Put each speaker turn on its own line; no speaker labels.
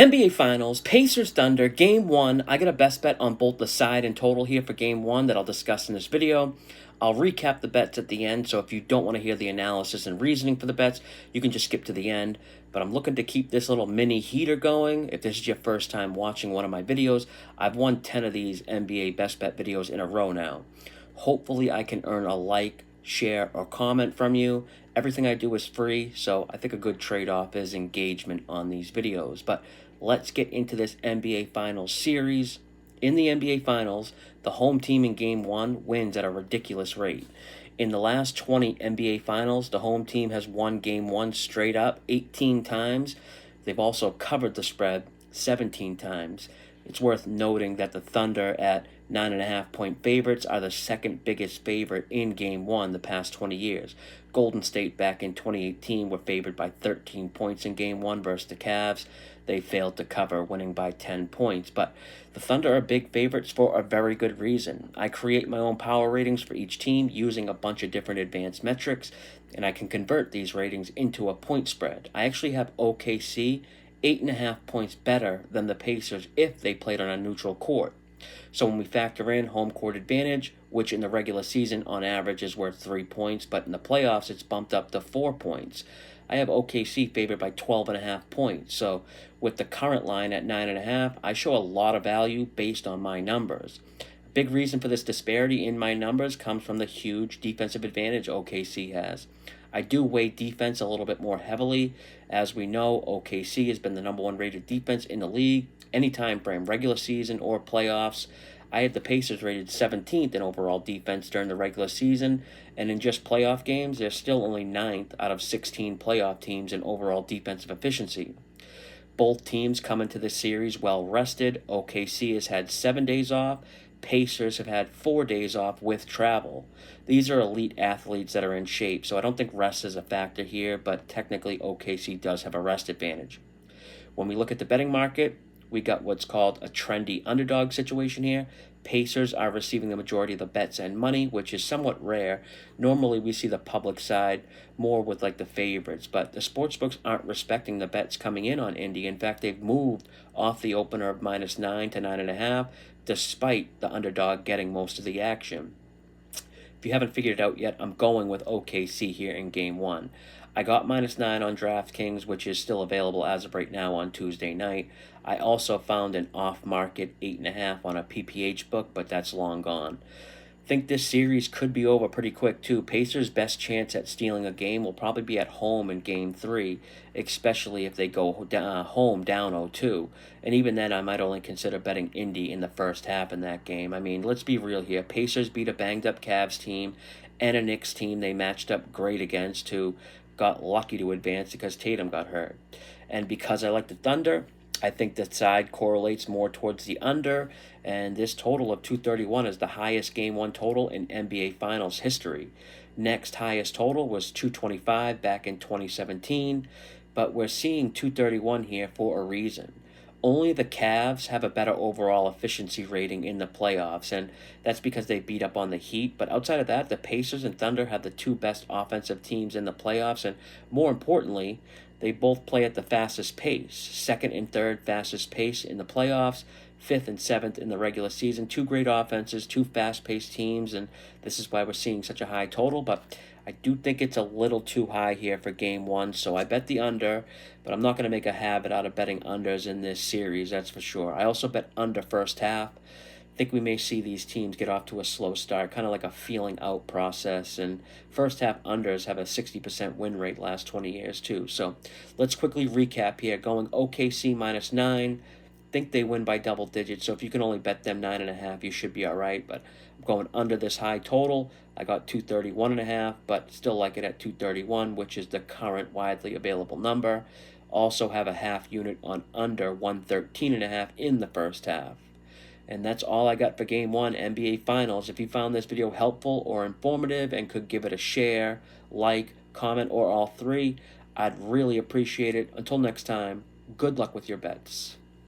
NBA Finals, Pacers Thunder, Game 1. I got a best bet on both the side and total here for Game 1 that I'll discuss in this video. I'll recap the bets at the end, so if you don't want to hear the analysis and reasoning for the bets, you can just skip to the end. But I'm looking to keep this little mini heater going. If this is your first time watching one of my videos, I've won 10 of these NBA best bet videos in a row now. Hopefully I can earn a like, share, or comment from you. Everything I do is free, so I think a good trade-off is engagement on these videos. But let's get into this NBA Finals series. In the NBA Finals, the home team in Game 1 wins at a ridiculous rate. In the last 20 NBA Finals, the home team has won Game 1 straight up 18 times. They've also covered the spread 17 times. It's worth noting that the Thunder at 9.5-point favorites are the second biggest favorite in Game 1 the past 20 years. Golden State back in 2018 were favored by 13 points in Game 1 versus the Cavs. They failed to cover, winning by 10 points. But the Thunder are big favorites for a very good reason. I create my own power ratings for each team using a bunch of different advanced metrics, and I can convert these ratings into a point spread. I actually have OKC 8.5 points better than the Pacers if they played on a neutral court. So when we factor in home court advantage, which in the regular season on average is worth 3 points, but in the playoffs it's bumped up to 4 points. I have OKC favored by 12.5 points. So with the current line at 9.5, I show a lot of value based on my numbers. A big reason for this disparity in my numbers comes from the huge defensive advantage OKC has. I do weigh defense a little bit more heavily. As we know, OKC has been the number 1 rated defense in the league, any time frame, regular season or playoffs. I had the Pacers rated 17th in overall defense during the regular season, and in just playoff games, they're still only 9th out of 16 playoff teams in overall defensive efficiency. Both teams come into this series well rested. OKC has had 7 days off. Pacers have had 4 days off with travel. These are elite athletes that are in shape, so I don't think rest is a factor here, but technically OKC does have a rest advantage. When we look at the betting market, we got what's called a trendy underdog situation here. Pacers are receiving the majority of the bets and money, which is somewhat rare. Normally we see the public side more with like the favorites, but the sportsbooks aren't respecting the bets coming in on Indy. In fact, they've moved off the opener of -9 to 9.5, despite the underdog getting most of the action. If you haven't figured it out yet, I'm going with OKC here in Game 1. I got -9 on DraftKings, which is still available as of right now on Tuesday night. I also found an off-market 8.5 on a PPH book, but that's long gone. Think this series could be over pretty quick too. Pacers' best chance at stealing a game will probably be at home in Game 3, especially if they go home down 0-2. And even then, I might only consider betting Indy in the first half in that game. I mean, let's be real here. Pacers beat a banged-up Cavs team and a Knicks team they matched up great against, who got lucky to advance because Tatum got hurt. And because I like the Thunder, I think the side correlates more towards the under, and this total of 231 is the highest Game 1 total in NBA Finals history. Next highest total was 225 back in 2017, but we're seeing 231 here for a reason. Only the Cavs have a better overall efficiency rating in the playoffs, and that's because they beat up on the Heat. But outside of that, the Pacers and Thunder have the 2 best offensive teams in the playoffs, and more importantly, they both play at the fastest pace. 2nd and 3rd fastest pace in the playoffs, 5th and 7th in the regular season. 2 great offenses, 2 fast-paced teams, and this is why we're seeing such a high total. But I do think it's a little too high here for Game 1, so I bet the under, but I'm not going to make a habit out of betting unders in this series, that's for sure. I also bet under first half. I think we may see these teams get off to a slow start, kind of like a feeling out process, and first half unders have a 60% win rate last 20 years too. So let's quickly recap here. Going OKC -9. Think they win by double digits, so if you can only bet them 9.5, you should be all right. But I'm going under this high total. I got 231.5, but still like it at 231, which is the current widely available number. Also have a half unit on under 113.5 in the first half. And that's all I got for Game 1 NBA Finals. If you found this video helpful or informative and could give it a share, like, comment, or all 3, I'd really appreciate it. Until next time, good luck with your bets.